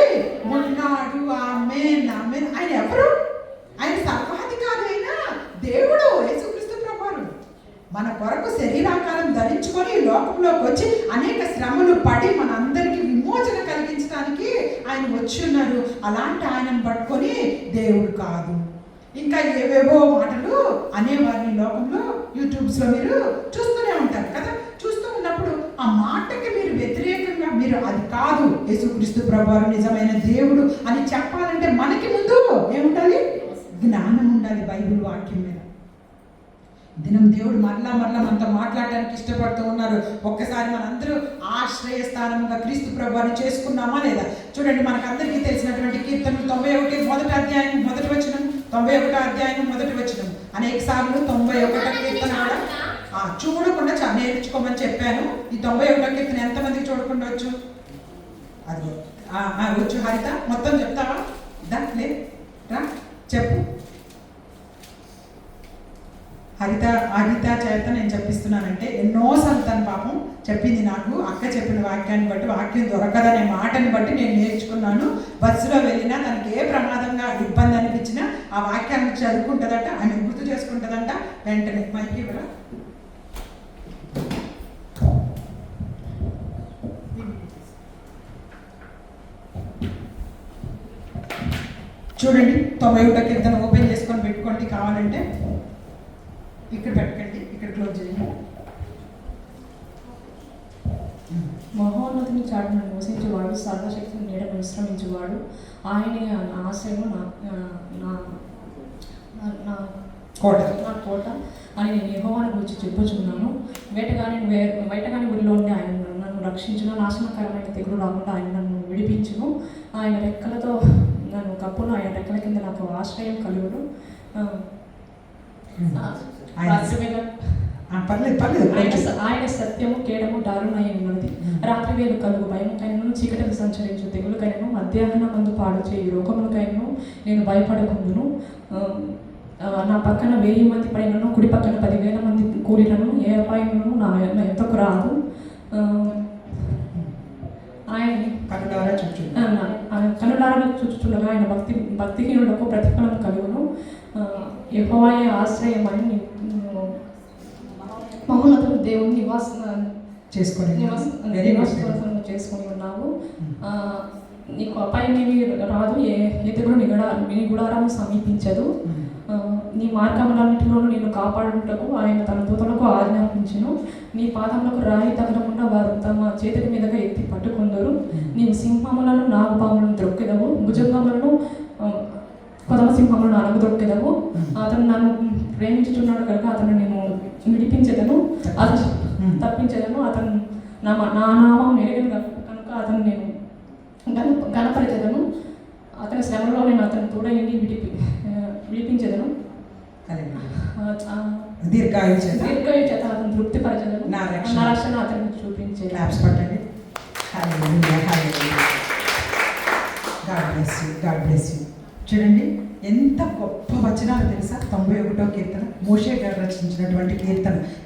ఉన్నాడు. ఆమేన్ ఆమేన్. ఆయన ఎవరు? ఆయన సర్వాధికారి అయిన దేవుడు యేసుక్రీస్తు ప్రభువారు. మన కొరకు శరీరాకారం ధరించుకొని లోకంలోకి వచ్చి అనేక శ్రమలు పడి మన అందరికీ విమోచన కలిగించడానికి ఆయన వచ్చి ఉన్నారు. అలాంటి ఆయనను పట్టుకొని దేవుడు కాదు ఇంకా ఏవేవో మాటలు అనేవారిని లోకంలో యూట్యూబ్స్లో మీరు చూస్తూనే ఉంటారు కదా. చూస్తూ ఉన్నప్పుడు ఆ మాటకి మీరు వ్యతిరేకంగా మీరు అది కాదు యేసుక్రీస్తు ప్రభువారు నిజమైన దేవుడు అని చెప్పాలంటే మనకి ముందు ఏముండాలి? జ్ఞానం ఉండాలి బైబిల్ వాక్యం మీద. దినం దేవుడు మరలా మనతో మాట్లాడడానికి ఇష్టపడుతూ ఉన్నారు. ఒక్కసారి మనందరూ ఆశ్రయస్థానముగా క్రీస్తు ప్రభువారిని చేసుకున్నామా లేదా? చూడండి, మనకందరికీ తెలిసినటువంటి కీర్తనలు 91 మొదటి అధ్యాయం మొదటి వచనం, 91వ అధ్యాయం మొదటి వచనం. అనేక సార్లు 91వ కీర్తన కూడా చూడకుండా నేర్చుకోమని చెప్పాను. ఈ 91వ కీర్తన ఎంతమందికి చూడకుండా వచ్చు? అది వచ్చు. హరిత మొత్తం చెప్తావా? లే రా చెప్పు. హరిత చేత నేను చెప్పిస్తున్నానంటే ఎన్నోసార్లు తన పాపం చెప్పింది నాకు. అక్క చెప్పిన వాక్యాన్ని బట్టి, వాక్యం దొరకదనే మాటని బట్టి నేను నేర్చుకున్నాను. బస్సులో వెళ్ళినా తనకి ఏ ప్రమాదంగా ఇబ్బంది అనిపించినా ఆ వాక్యాన్ని చదువుకుంటుందట, ఆమె గుర్తు చేసుకుంటుందంట. వెంటనే మైకి కూడా చూడండి, 91వ కీర్తన ఓపెన్ చేసుకొని పెట్టుకోండి. కావాలంటే ఇక్కడ పెట్టకండి, ఇక్కడ క్లోజ్ చేయండి. మహోన్నతుని చాటును నివసించేవాడు, సర్వశక్తిని నీడను విశ్రమించేవాడు, ఆయనే నా ఆశ్రయము, నా కోట అని నేను యెహోవాను గురించి చెప్పుచున్నాను. వేటగాని ఊరిలో ఉండి ఆయన నన్ను రక్షించును, నాశనకరమైన తెగులు రాకుండా ఆయన నన్ను విడిపించును. ఆయన రెక్కలతో నన్ను కప్పును, ఆయన రెక్కల కింద నాకు ఆశ్రయం కలుగును. ఆయన సత్యము కేడము దారుణాయి ఉన్నది. రాత్రి వేలు కలుగు భయముకైనను, చీకటికి సంచరించు తెగులుకైనను, మధ్యాహ్న మందు పాడు చేయి రోగములకైనను నేను భయపడకుందును. నా పక్కన 1000 మంది పైనను, కుడి పక్కన 10,000 మంది కూలినను, ఏ అపాయమును నా ఎంతకు రాదు. ఆయన కనులారా చూచుచుండగా ఆయన భక్తిహీనులకు ప్రతిఫలం కలుగును. యెహోవాయే ఆశ్రయమని మహోన్నతుడు దేవుని నివాసం చేసుకొని ఉన్నావు. నీకు అపాయం ఏమి రాదు, ఏ తెగులు నీ గుడారాన్ని సమీపించదు. నీ మార్గములన్నిటిలోనూ నేను కాపాడుటకు ఆయన తన దూతలకు ఆజ్ఞాపించెను. నీ పాదములకు రాయి తగలకుండా వారు తమ చేతుల మీదగా ఎత్తి పట్టుకుందరు. నీవు సింహములను, నాగుపాములను త్రొక్కెదవు, భుజంగములను, కొదమ సింహములను అనగదొక్కెదవు. అతను నన్ను ప్రేమించుచున్నాడు కనుక అతను నేను విడిపించెదను, అతను తప్పించెదను. అతను నా నామం ఎరిగిన కనుక అతను నేను గణపరిచెదను. అతని శ్రమలో నేను అతను తోడైంది విడిపించెదను. దీర్ఘాయు చేత అతను తృప్తిపరచెదను. నా రక్షణ అతన్ని చూపించేది. God bless you. చూడండి ఎంత గొప్ప వచనాలు తెలుసా. 91వ కీర్తన మోషే గారు రచించినటువంటి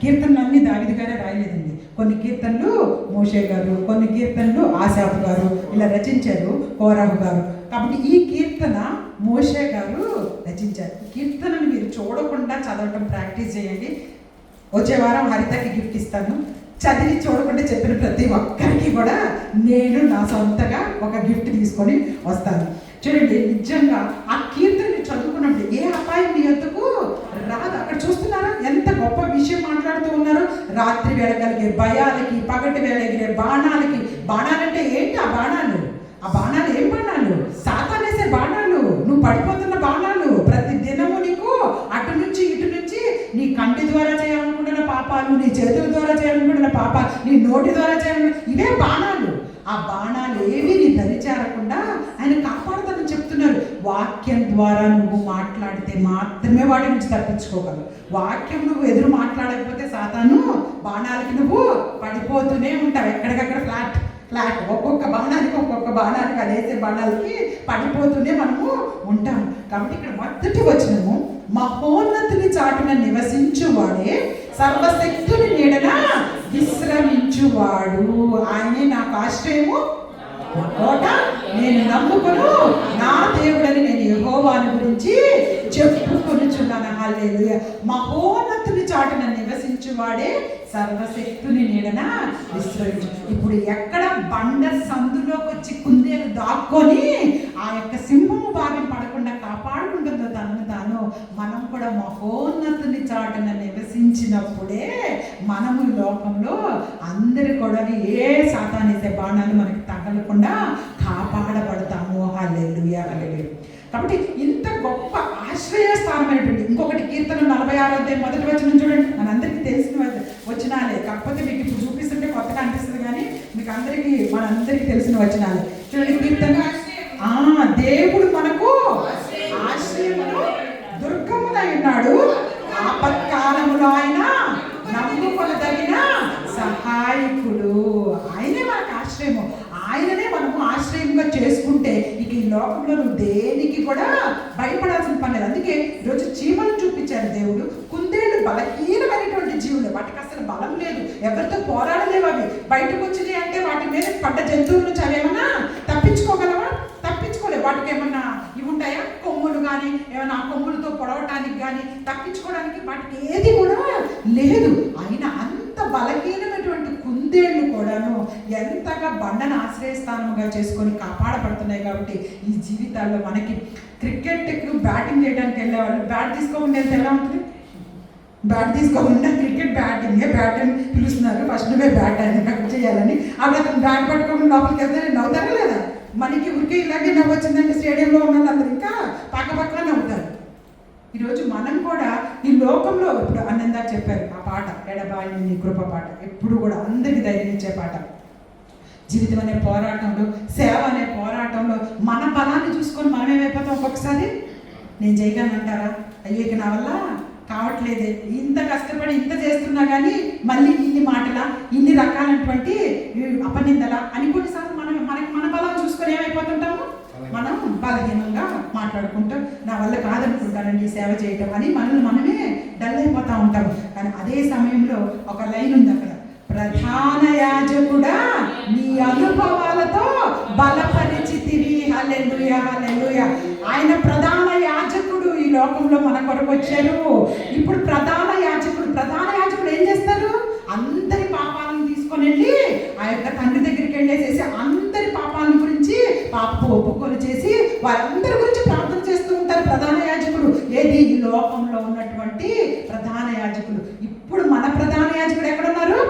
కీర్తనలన్నీ దావీదు గారే రాయలేదండి. కొన్ని కీర్తనలు మోషే గారు, కొన్ని కీర్తనలు ఆసాఫు గారు ఇలా రచించారు, కోరాహు గారు. కాబట్టి ఈ కీర్తన మోషే గారు రచించారు. కీర్తనను మీరు చూడకుండా చదవటం ప్రాక్టీస్ చేయండి. వచ్చే వారం హరితకి గిఫ్ట్ ఇస్తాను. చదివి చూడకుండా చెప్పిన ప్రతి ఒక్కరికి కూడా నేను నా సొంతగా ఒక గిఫ్ట్ తీసుకొని వస్తాను. చూడండి నిజంగా ఆ కీర్తనని చదువుకున్నప్పుడు ఏ అపాయం మీ వద్దకు రాదు. అక్కడ చూస్తున్నారా ఎంత గొప్ప విషయం మాట్లాడుతూ ఉన్నారు. రాత్రి వేళ కలిగే భయాలకి, పగటి వేళ ఎగిరే బాణాలకి. బాణాలంటే ఏంటి? ఆ బాణాలు ఏం బాణాలు? సాతానేసే బాణాలు, నువ్వు పడిపోతున్న బాణాలు. ప్రతి దినము నీకు అటు నుంచి ఇటు నుంచి నీ కంటి ద్వారా చేయాలనుకుంటున్న పాపాలు, నీ చేతుల ద్వారా చేయాలనుకుంటున్న పాపాలు, నీ నోటి ద్వారా చేయాలనుకుంటున్న ఇవే బాణాలు. ఆ బాణాలు ఏవి నీ దరిచేరకుండా ఆయన కాపాడుతానని చెప్తున్నారు. వాక్యం ద్వారా నువ్వు మాట్లాడితే మాత్రమే వాటి నుంచి తప్పించుకోగలవు. వాక్యం నువ్వు ఎదురు మాట్లాడకపోతే సాతాను బాణాలకి నువ్వు పడిపోతూనే ఉంటావు. ఎక్కడికక్కడ ఫ్లాట్ ఒక్కొక్క బాణానికి అదేసే బాణాలకి పడిపోతూనే మనము ఉంటాం. కాబట్టి ఇక్కడ మొదటి వచనము, మహోన్నతుని చాటున నివసించువాడే సర్వశక్తుని నీడన విశ్రమించువాడు. ఆయనే నాకు ఆశ్రయము, కోట, నేను నమ్ముకును నా దేవుడని నేను యెహోవాను గురించి చెప్పుకొనుచున్నాను. హల్లెలూయా. మహోన్నతుని చాటున నివసించువాడే సర్వశక్తుని నీడన విశ్రమించు. ఇప్పుడు ఎక్కడ బండ సందులోకి వచ్చి కుందేలు దాక్కొని ఆ యొక్క సింహము బారిన పడకుండా కాపాడుకుంటుందో తనను తాను, మనం కూడా మహోన్నతుని చాటున నివసించినప్పుడే మనము లోకంలో అందరి కూడా ఏ సాతానేసే బాణాలు మనకి తగలకుండా కాపాడబడతాము. హల్లెలూయా, హల్లెలూయా. కాబట్టి ఇంత గొప్ప ఆశ్రయస్థానమైనటువంటి ఇంకొకటి కీర్తన 46వ అధ్యాయం మొదటి వచనం చూడండి. మనందరికీ తెలిసిన వచనాలే, కాకపోతే మీకు ఇప్పుడు చూపిస్తుంటే కొత్తగా అనిపిస్తుంది కానీ మనందరికీ తెలిసిన వచనాలే. చూడండి కీర్తన, దేవుడు మనకు ఆశ్రయమును దుర్గమునై ఉన్నాడు, ఆపత్కాలములో ఆయన నమ్ముకొనదగిన సహాయకుడు. ఆయనే మనకు ఆశ్రయము. ఆయననే మనము ఆశ్రయంగా చేసుకుంటే ఇక ఈ లోకంలో నువ్వు దేనికి కూడా భయపడాల్సిన పని లేదు. అందుకే ఈరోజు చీమలను చూపించారు దేవుడు. కుందేళ్ళు బలహీనమైనటువంటి జీవులు, వాటికి అసలు బలం లేదు, ఎవరితో పోరాడలేవు. అవి బయటకు వచ్చినాయి అంటే వాటి మీద పడ్డ జంతువుల నుంచి అవేమన్నా తప్పించుకోగలవా? తప్పించుకోలేవు. వాటికి ఏమన్నా ఇవి ఉంటాయా? కొమ్ములు కానీ ఏమన్నా ఆ కొమ్ములతో పొడవటానికి కానీ తప్పించుకోవడానికి వాటికి ఏది కూడా లేదు. అయినా అంత బలహీనమైనటువంటి కుందేళ్ళు కూడాను ఎంతగా బండను ఆశ్రయస్థానంగా చేసుకొని కాపాడబడుతున్నాయి. కాబట్టి ఈ జీవితాల్లో మనకి క్రికెట్కు బ్యాటింగ్ చేయడానికి వెళ్ళేవాళ్ళు బ్యాట్ తీసుకోకుండా వెళ్తే ఎలా ఉంటుంది? బ్యాట్ తీసుకోకుండా క్రికెట్ బ్యాట్ అని పిలుస్తున్నారు, ఫస్ట్ నువ్వే బ్యాట్ అని చేయాలని. అప్పుడు అతను బ్యాట్ పట్టుకోకుండా లోపలికి వెళ్తే నవ్వుతారా లేదా? మనకి ఉరికే ఇలాగే నవ్వొచ్చిందంటే స్టేడియంలో ఉన్న అందరూ ఇంకా పక్కన నవ్వుతారు. ఈరోజు మనం కూడా ఈ లోకంలో ఇప్పుడు అన్నందా చెప్పారు ఆ పాట, ఎడబాయి నీ కృప పాట, ఎప్పుడు కూడా అందరికీ ధైర్యం ఇచ్చే పాట. జీవితం అనే పోరాటంలో, సేవ అనే పోరాటంలో మన బలాన్ని చూసుకొని మనం ఏమైపోతాం ఒక్కొక్కసారి. నేను చేయగలనంటారా? అయ్యో ఇక నా వల్ల కావట్లేదే, ఇంత కష్టపడి ఇంత చేస్తున్నా కానీ మళ్ళీ ఇన్ని మాటలా, ఇన్ని రకాలైనటువంటి అపనిందలా అని కొన్నిసార్లు మనకి మన బలం చూసుకొని ఏమైపోతుంటాము, మనం బలహీనంగా మాట్లాడుకుంటాం. నా వల్ల కాదనుకుంటానండి సేవ చేయటం అని మనమే డల్ అయిపోతూ ఉంటాము. కానీ అదే సమయంలో ఒక లైన్ ఉంది అక్కడ, ప్రధాన యాజకుడా నీ అనుభవాలతో బలపరిచితివి. హల్లెలూయా, హల్లెలూయా. ఆయన ప్రధాన యాజకుడు, ఈ లోకంలో మన కొరకు వచ్చారు. ఇప్పుడు ప్రధాన యాజకుడు ఏం చేస్తారు? అందరి పాపాలను తీసుకొని వెళ్ళి ఆ యొక్క తండ్రి దగ్గరికి వెళ్ళేసేసి అందరి పాపాలను గురించి పాపపు ఒప్పుకొని చేసి వారందరి గురించి ప్రార్థన చేస్తూ ఉంటారు ప్రధాన యాజకుడు. ఏది? ఈ లోకంలో ఉన్నటువంటి ప్రధాన యాజకుడు. ఇప్పుడు మన ప్రధాన యాజకుడు ఎక్కడున్నారు?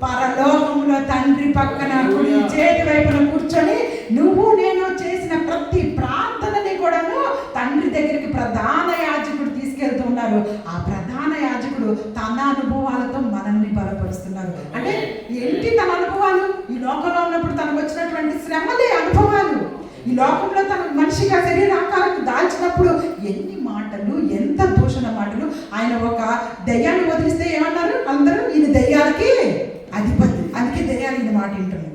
పరలోకంలో తండ్రి పక్కన కుడి చేతి వైపున కూర్చొని నువ్వు నేను చేసిన ప్రతి ప్రార్థనని కూడాను తండ్రి దగ్గరికి ప్రధాన యాజకుడు తీసుకెళ్తూ ఉన్నారు. ఆ ప్రధాన యాజకుడు తన అనుభవాలతో మనల్ని బలపరుస్తున్నారు. అంటే ఏంటి తన అనుభవాలు? ఈ లోకంలో ఉన్నప్పుడు తనకు వచ్చినటువంటి శ్రమలే అనుభవాలు. ఈ లోకంలో తన మనిషిగా శరీరాకారం దాల్చినప్పుడు ఎన్ని మాటలు, ఎంత దూషణ మాటలు. ఆయన ఒక దయ్యాన్ని వదిలిస్తే ఏమన్నారు అందరూ? ఈయన దయ్యాలకి అధిపతి, అందుకే దయ్యాలు ఈయన మాట వింటున్నాయి.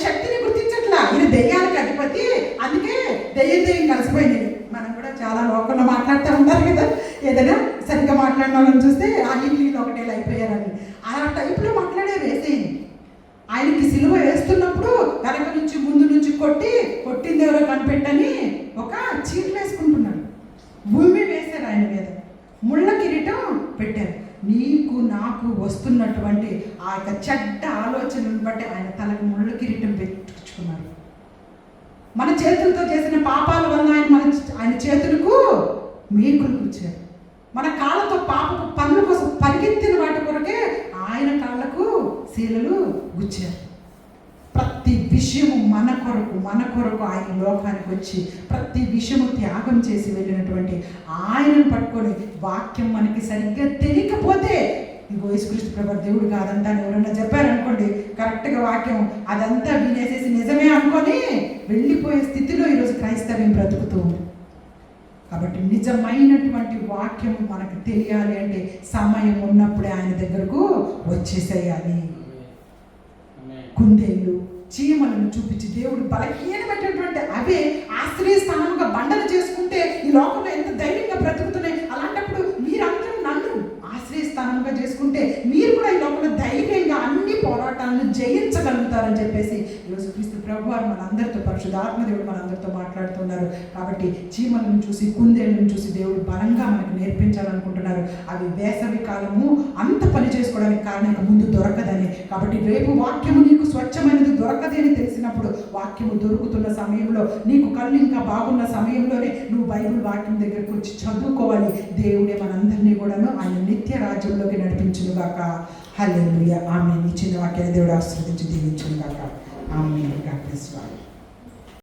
శక్తిని గుర్తించట్లా. ఈయన దెయ్యాలకు అధిపతి, అందుకే దెయ్యం కలిసిపోయింది. మనం కూడా చాలా లోకంలో మాట్లాడుతూ ఉంటారు కదా, ఏదైనా సరిగ్గా మాట్లాడిన వాళ్ళని చూస్తే ఆ ఇల్లు ఒకటేలా అయిపోయారని, ఆ టైప్లో మాట్లాడే వేసేయండి. ఆయనకి సిలువ వేస్తున్నప్పుడు వెనక నుంచి ముందు నుంచి కొట్టింది ఎవరో కనిపెట్టని ఒక చీట్లు వేసుకుంటున్నాడు. భూమి వేశారు ఆయన మీద, ముళ్ళ కిరీటం పెట్టారు. నీకు నాకు వస్తున్నటువంటి ఆ యొక్క చెడ్డ ఆలోచనను బట్టి ఆయన తలకు ముళ్ళ కిరీటం పెట్టుకున్నారు. మన చేతులతో చేసిన పాపాల వల్ల ఆయన చేతులకు మేకులు గుచ్చారు. మన కాళ్ళతో పాపపు పనుల కోసం పరిగెత్తిన వాటి కొరకే ఆయన కాళ్ళకు శీలలు గుచ్చారు. ప్రతి విషయము మన కొరకు ఆయన లోకానికి వచ్చి ప్రతి విషయము త్యాగం చేసి వెళ్ళినటువంటి ఆయనను పట్టుకొని వాక్యం మనకి సరిగ్గా తెలియకపోతే ఇగో యేసుక్రీస్తు ప్రభువు దేవుడు కాదంతా అని ఎవరన్నా చెప్పారనుకోండి, కరెక్ట్గా వాక్యం అదంతా వినేసేసి నిజమే అనుకొని వెళ్ళిపోయే స్థితిలో ఈరోజు క్రైస్తవ్యం బ్రతుకుతూ ఉంది. కాబట్టి నిజమైనటువంటి వాక్యం మనకు తెలియాలి అంటే సమయం ఉన్నప్పుడే ఆయన దగ్గరకు వచ్చేసేయాలి. కుందేళ్ళు చీమలను చూపించి దేవుడు బలహీనమైనటువంటి అవే ఆశ్రయ స్థానంగా బండలు చేసుకుంటే ఈ లోకంలో ఎంత ధైర్యంగా బ్రతుకుతున్నాయి. అలాంటప్పుడు మీరందరూ నన్ను ఆశ్రయ స్థానంగా చేసుకుంటే మీరు కూడా ఈ లోకంలో ధైర్యంగా అన్ని పోరాటాలను జయించగలుగుతారని చెప్పేసి ఈరోజు క్రీస్తు ప్రభు వారు మనందరితో, పరిశుద్ధాత్మ దేవుడు మనందరితో మాట్లాడుతున్నారు. కాబట్టి చీమలను చూసి కుందేళ్ళను చూసి దేవుడు బలంగా మనకు నేర్పించాలనుకుంటున్నారు. అవి వేసవి కాలము అంత పని చేసుకోవడానికి కారణం ముందు దొరకదని. కాబట్టి రేపు వాక్యము నీకు స్వచ్ఛమైనది దొరకది అని తెలిసినప్పుడు, వాక్యము దొరుకుతున్న సమయంలో, నీకు కళ్ళు ఇంకా బాగున్న సమయంలోనే నువ్వు బైబిల్ వాక్యం దగ్గరకు వచ్చి చదువుకోవాలి. దేవుడే మనందరినీ కూడాను ఆయన నిత్య రాజ్యంలోకి నడిపించునుగాక. హల్లెలూయా, ఆమేన్. ఈ చిన్న వాక్యాన్ని దేవుడు ఆశీర్వదించి దీవించునుగాక. ఆమేన్. God bless you.